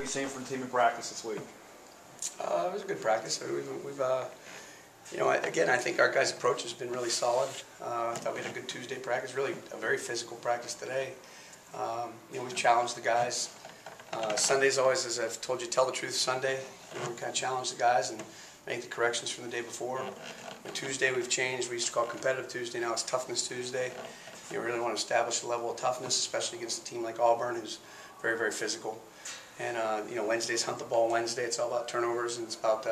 seeing from the team in practice this week? It was a good practice. We've you know, again, I think our guys' approach has been really solid. I thought we had a good Tuesday practice, really a very physical practice today. You know, we've challenged the guys. Sunday's always, as I've told you, tell the truth Sunday. You know, we kind of challenge the guys and make the corrections from the day before. But Tuesday we've changed. We used to call it competitive Tuesday. Now it's toughness Tuesday. You really want to establish a level of toughness, especially against a team like Auburn, who's very, very physical. And you know, Wednesday's hunt the ball Wednesday. It's all about turnovers and it's about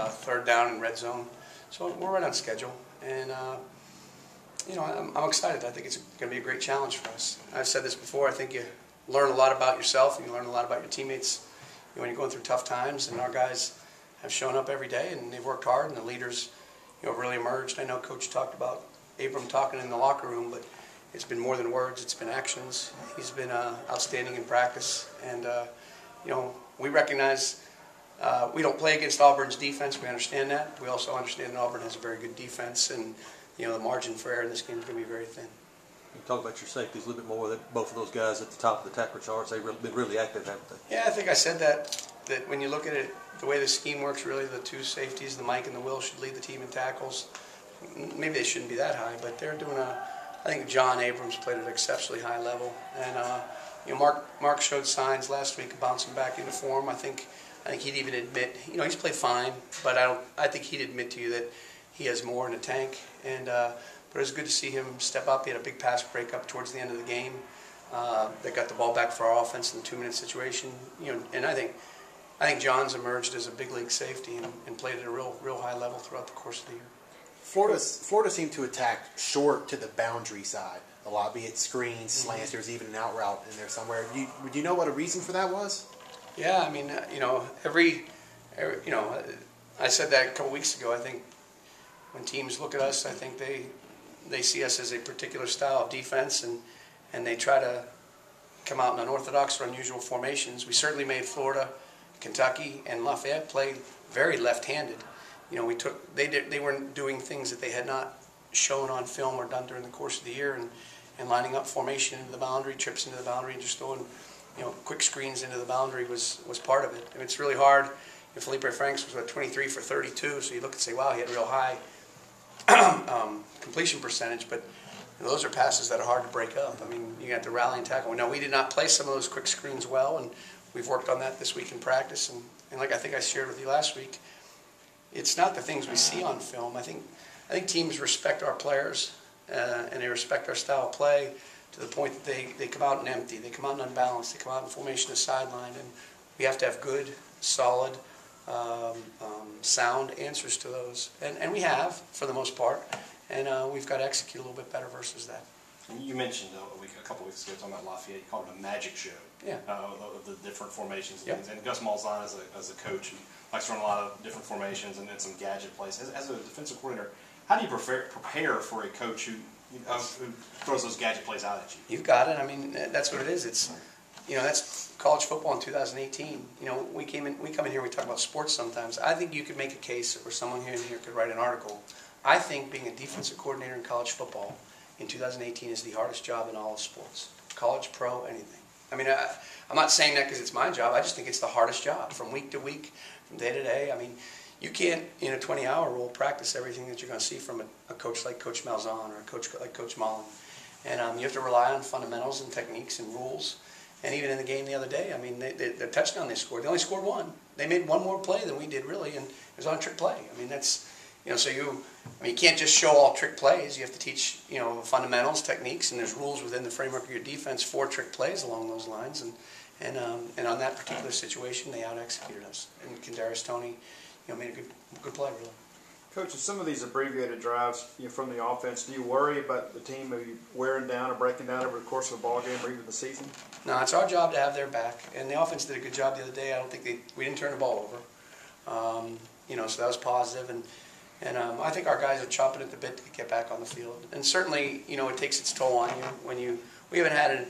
third down and red zone. So we're right on schedule. And you know, I'm excited. I think it's going to be a great challenge for us. I've said this before. I think you learn a lot about yourself and you learn a lot about your teammates when you're going through tough times. And our guys have shown up every day and they've worked hard. And the leaders, you know, really emerged. I know Coach talked about Abram talking in the locker room, but it's been more than words. It's been actions. He's been outstanding in practice. And you know, we recognize we don't play against Auburn's defense. We understand that. We also understand that Auburn has a very good defense, and you know, the margin for error in this game is going to be very thin. You talk about your safeties a little bit more. That both of those guys at the top of the tackle charts, they've been really active, haven't they? Yeah, I think I said that when you look at it, the way the scheme works, really the two safeties, the Mike and the Will, should lead the team in tackles. Maybe they shouldn't be that high, but they're doing I think John Abrams played at an exceptionally high level, and you know, Mark showed signs last week of bouncing back into form. I think he'd even admit, you know, he's played fine, but I think he'd admit to you that he has more in the tank. And but it was good to see him step up. He had a big pass breakup towards the end of the game that got the ball back for our offense in the 2-minute situation. You know, and I think John's emerged as a big league safety and played at a real high level throughout the course of the year. Florida seemed to attack short to the boundary side a lot, be it screens, slants. There's even an out route in there somewhere. Do you know what a reason for that was? Yeah, I mean, you know, every you know, I said that a couple weeks ago. I think when teams look at us, I think they see us as a particular style of defense, and they try to come out in unorthodox or unusual formations. We certainly made Florida, Kentucky, and Lafayette play very left-handed. You know, they weren't doing things that they had not shown on film or done during the course of the year, and lining up formation into the boundary, trips into the boundary, and just throwing, you know, quick screens into the boundary was part of it. And it's really hard. And Felipe Franks was 23 for 32, so you look and say, wow, he had a real high completion percentage, but you know, those are passes that are hard to break up. I mean, you got to rally and tackle. Now, we did not play some of those quick screens well, and we've worked on that this week in practice. And like I think I shared with you last week, it's not the things we see on film. I think teams respect our players and they respect our style of play to the point that they come out and empty, they come out and unbalanced, they come out in formation of sideline, and we have to have good, solid, sound answers to those. And we have, for the most part, and we've got to execute a little bit better versus that. You mentioned a couple weeks ago talking about Lafayette, you called it a magic show. Yeah. Of the different formations. Yep. And Gus Malzahn, as a coach, who likes to run a lot of different formations and then some gadget plays. As a defensive coordinator, how do you prepare for a coach who throws those gadget plays out at you? You've got it. I mean, that's what it is. It's, you know, that's college football in 2018. You know, we come in here, we talk about sports sometimes. I think you could make a case, or someone here in here could write an article. I think being a defensive coordinator in college football in 2018 is the hardest job in all of sports. College, pro, anything. I mean, I'm not saying that because it's my job. I just think it's the hardest job from week to week, from day to day. I mean, you can't, in a 20-hour rule, practice everything that you're going to see from a coach like Coach Malzahn or a coach like Coach Mullen. And you have to rely on fundamentals and techniques and rules. And even in the game the other day, I mean, the touchdown they scored, they only scored one. They made one more play than we did, really, and it was on a trick play. I mean, that's, you know, so you can't just show all trick plays. You have to teach, you know, fundamentals, techniques, and there's rules within the framework of your defense for trick plays along those lines. And on that particular situation, they out-executed us. And Kadarius Toney, you know, made a good play, really. Coach, in some of these abbreviated drives, you know, from the offense, do you worry about the team maybe wearing down or breaking down over the course of a ball game or even the season? No, it's our job to have their back, and the offense did a good job the other day. I don't think we didn't turn the ball over, you know, so that was positive, and I think our guys are chomping at the bit to get back on the field. And certainly, you know, it takes its toll on you when we haven't had an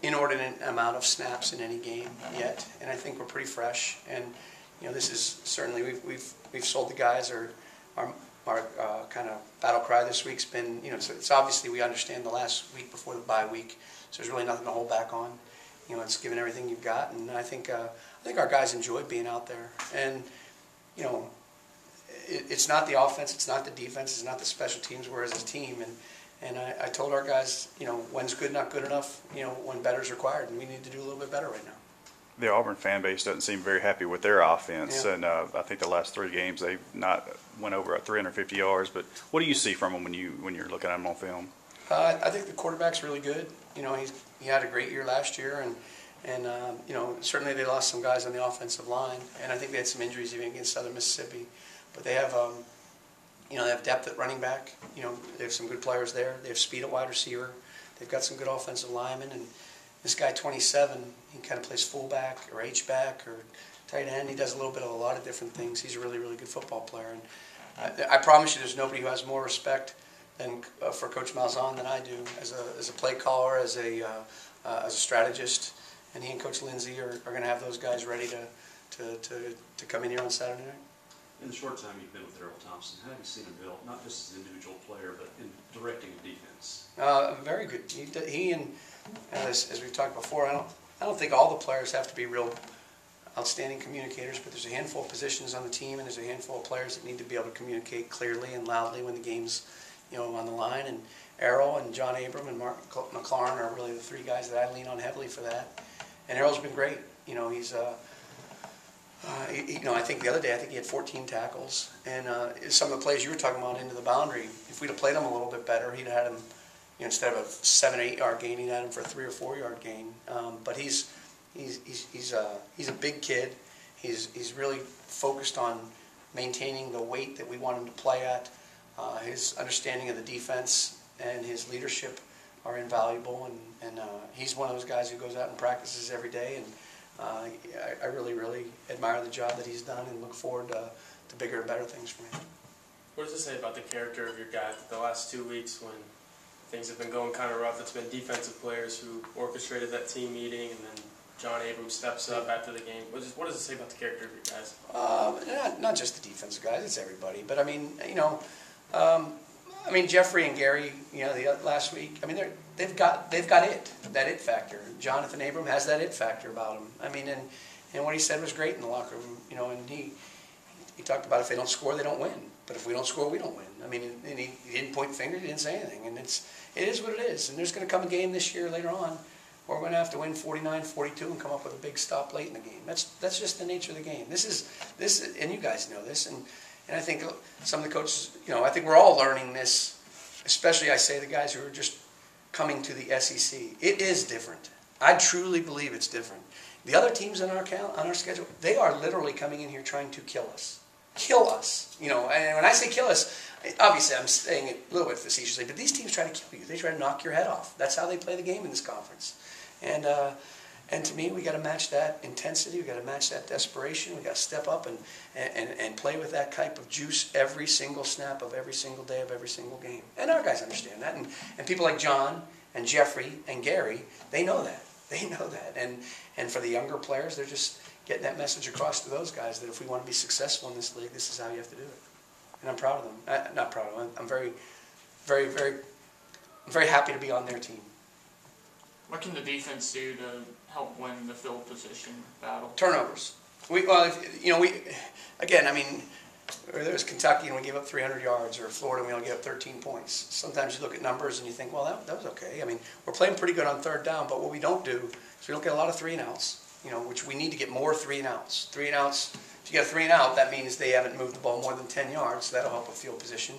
inordinate amount of snaps in any game yet, and I think we're pretty fresh. And you know, this is certainly we've sold the guys our kind of battle cry this week's been, you know, it's obviously we understand the last week before the bye week, so there's really nothing to hold back on. it's giving everything you've got, and I think our guys enjoy being out there. And it's not the offense, it's not the defense, it's not the special teams. We're as a team, and I told our guys, when's good not good enough, when better's required, and we need to do a little bit better right now. The Auburn fan base doesn't seem very happy with their offense, Yeah. and I think the last 3 games they've not went over 350 yards. But what do you see from them when you're looking at them on film? I think the quarterback's really good. He had a great year last year, and certainly they lost some guys on the offensive line, and I think they had some injuries even against Southern Mississippi. But they have, they have depth at running back. They have some good players there. They have speed at wide receiver. They've got some good offensive linemen, and this guy, 27, he kind of plays fullback or H-back or tight end. He does a lot of different things. He's a really, really good football player. And I promise you there's nobody who has more respect for Coach Malzahn than I do as a play caller, as a strategist. And he and Coach Lindsay are going to have those guys ready to come in here on Saturday night. In the short time you've been with Errol Thompson, how have you seen him build, not just as an individual player, but in directing a defense? Very good. He and as we've talked before, I don't think all the players have to be real outstanding communicators, but there's a handful of positions on the team, and there's a handful of players that need to be able to communicate clearly and loudly when the game's on the line. And Errol and John Abram and Mark McLaurin are really the 3 guys that I lean on heavily for that. And Errol's been great. He's I think the other day, he had 14 tackles. And some of the plays you were talking about into the boundary, if we'd have played him a little bit better, he'd have had him, instead of a 7 or 8 yard gain, he'd had him for a 3 or 4 yard gain. But he's a big kid. He's really focused on maintaining the weight that we want him to play at. His understanding of the defense and his leadership are invaluable. And he's one of those guys who goes out and practices every day. And I really, really admire the job that he's done and look forward to bigger and better things from him. What does it say about the character of your guys the last 2 weeks when things have been going kind of rough? It's been defensive players who orchestrated that team meeting, and then John Abrams steps up after the game. What does it say about the character of your guys? Not just the defensive guys; it's everybody. But Jeffrey and Gary, the last week. They've got that it factor. Jonathan Abram has that it factor about him. And what he said was great in the locker room. And he talked about if they don't score, they don't win. But if we don't score, we don't win. And he didn't point fingers, he didn't say anything. And it is what it is. And there's going to come a game this year later on where we're going to have to win 49-42 and come up with a big stop late in the game. That's just the nature of the game. This is, and you guys know this. And I think some of the coaches, I think we're all learning this. Especially, I say, the guys who are just coming to the SEC. It is different. I truly believe it's different. The other teams on our schedule, they are literally coming in here trying to kill us. Kill us. And when I say kill us, obviously I'm saying it a little bit facetiously, but these teams try to kill you. They try to knock your head off. That's how they play the game in this conference. And to me, we got to match that intensity. We got to match that desperation. We got to step up and play with that type of juice every single snap of every single day of every single game. And our guys understand that. And people like John and Jeffrey and Gary, they know that. They know that. And for the younger players, they're just getting that message across to those guys that if we want to be successful in this league, this is how you have to do it. And I'm proud of them. Not proud of them. I'm very, very, very, I'm very happy to be on their team. What can the defense do to help win the field position battle? Turnovers. There was Kentucky and we gave up 300 yards, or Florida and we only gave up 13 points. Sometimes you look at numbers and you think, well, that was okay. We're playing pretty good on third down, but what we don't do is we don't get a lot of 3 and outs, which we need to get more 3 and outs. 3 and outs, if you get a 3 and out, that means they haven't moved the ball more than 10 yards, so that'll help with field position.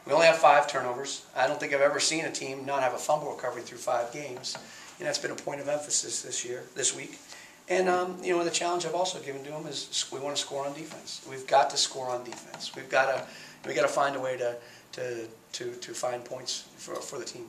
We only have 5 turnovers. I don't think I've ever seen a team not have a fumble recovery through 5 games. And that's been a point of emphasis this week. And, the challenge I've also given to them is we want to score on defense. We've got to score on defense. We've got to find a way to find points for the team.